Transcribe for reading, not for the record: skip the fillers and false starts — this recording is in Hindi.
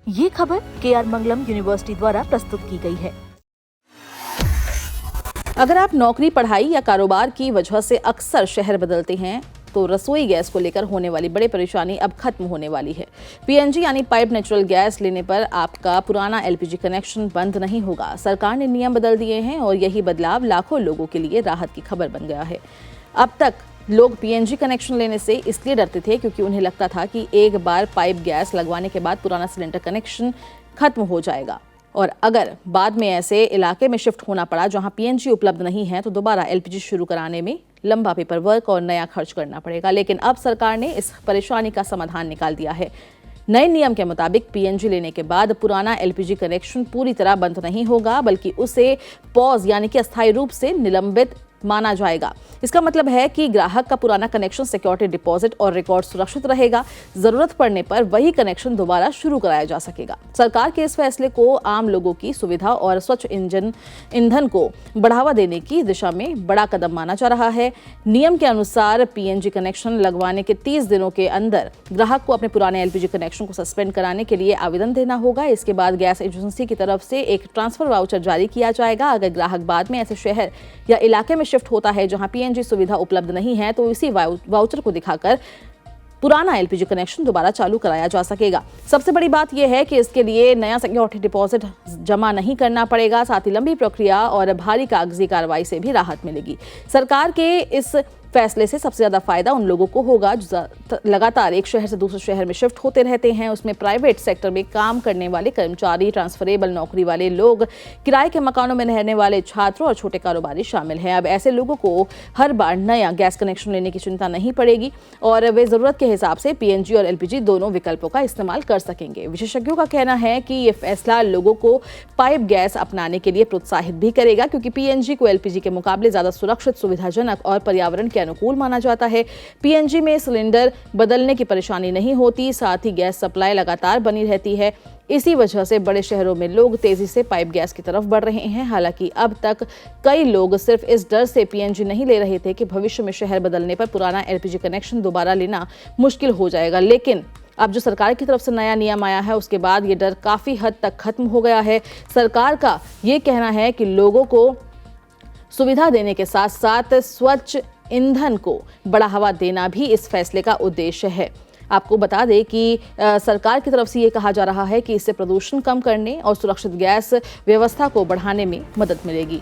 ये खबर KR मंगलम यूनिवर्सिटी द्वारा प्रस्तुत की गई है। अगर आप नौकरी, पढ़ाई या कारोबार की वजह से अक्सर शहर बदलते हैं तो रसोई गैस को लेकर होने वाली बड़ी परेशानी अब खत्म होने वाली है। PNG यानी पाइप नेचुरल गैस लेने पर आपका पुराना LPG कनेक्शन बंद नहीं होगा। सरकार ने नियम बदल दिए हैं और यही बदलाव लाखों लोगों के लिए राहत की खबर बन गया है। अब तक लोग PNG कनेक्शन लेने से इसलिए डरते थे क्योंकि उन्हें लगता था कि एक बार पाइप गैस लगवाने के बाद पुराना सिलेंडर कनेक्शन खत्म हो जाएगा और अगर बाद में ऐसे इलाके में शिफ्ट होना पड़ा जहां PNG उपलब्ध नहीं है तो दोबारा LPG शुरू कराने में लंबा पेपर वर्क और नया खर्च करना पड़ेगा। लेकिन अब सरकार ने इस परेशानी का समाधान निकाल दिया है। नए नियम के मुताबिक PNG लेने के बाद पुराना LPG कनेक्शन पूरी तरह बंद नहीं होगा बल्कि उसे पॉज यानी कि अस्थायी रूप से निलंबित माना जाएगा। इसका मतलब है कि ग्राहक का पुराना कनेक्शन सिक्योरिटी डिपॉजिट और रिकॉर्ड सुरक्षित रहेगा। जरूरत पड़ने पर वही कनेक्शन दोबारा शुरू कराया जा सकेगा। सरकार के इस फैसले को आम लोगों की सुविधा और स्वच्छ ईंधन को बढ़ावा देने की दिशा में बड़ा कदम माना जा रहा है। नियम के अनुसार PNG कनेक्शन लगवाने के 30 दिनों के अंदर ग्राहक को अपने पुराने LPG कनेक्शन को सस्पेंड कराने के लिए आवेदन देना होगा। इसके बाद गैस एजेंसी की तरफ से एक ट्रांसफर वाउचर जारी किया जाएगा। अगर ग्राहक बाद में ऐसे शहर या इलाके में शिफ्ट होता है जहां PNG सुविधा उपलब्ध नहीं है तो इसी वाउचर को दिखाकर पुराना LPG कनेक्शन दोबारा चालू कराया जा सकेगा। सबसे बड़ी बात यह है कि इसके लिए नया सिक्योरिटी डिपॉजिट जमा नहीं करना पड़ेगा। साथ ही लंबी प्रक्रिया और भारी कागजी कार्रवाई से भी राहत मिलेगी। सरकार के इस फैसले से सबसे ज्यादा फायदा उन लोगों को होगा जो लगातार एक शहर से दूसरे शहर में शिफ्ट होते रहते हैं। उसमें प्राइवेट सेक्टर में काम करने वाले कर्मचारी, ट्रांसफरेबल नौकरी वाले लोग, किराए के मकानों में रहने वाले छात्र और छोटे कारोबारी शामिल हैं। अब ऐसे लोगों को हर बार नया गैस कनेक्शन लेने की चिंता नहीं पड़ेगी और वे जरूरत के हिसाब से PNG और LPG दोनों विकल्पों का इस्तेमाल कर सकेंगे। विशेषज्ञों का कहना है कि ये फैसला लोगों को पाइप गैस अपनाने के लिए प्रोत्साहित भी करेगा क्योंकि PNG को LPG के मुकाबले ज्यादा सुरक्षित, सुविधाजनक और पर्यावरण अनुकूल माना जाता है। PNG में सिलेंडर बदलने की परेशानी नहीं होती, साथ ही गैस सप्लाई लगातार बनी रहती है। इसी वजह से बड़े शहरों में लोग तेजी से पाइप गैस की तरफ बढ़ रहे हैं। हालांकि अब तक कई लोग सिर्फ इस डर से PNG नहीं ले रहे थे कि भविष्य में शहर बदलने पर पुराना LPG कनेक्शन दोबारा लेना मुश्किल हो जाएगा। लेकिन अब जो सरकार की तरफ से नया नियम आया है उसके बाद ये डर काफी हद तक खत्म हो गया है। सरकार का ये कहना है कि लोगों को सुविधा देने के साथ साथ स्वच्छ ईंधन को बढ़ावा देना भी इस फैसले का उद्देश्य है। आपको बता दें कि सरकार की तरफ से ये कहा जा रहा है कि इससे प्रदूषण कम करने और सुरक्षित गैस व्यवस्था को बढ़ाने में मदद मिलेगी।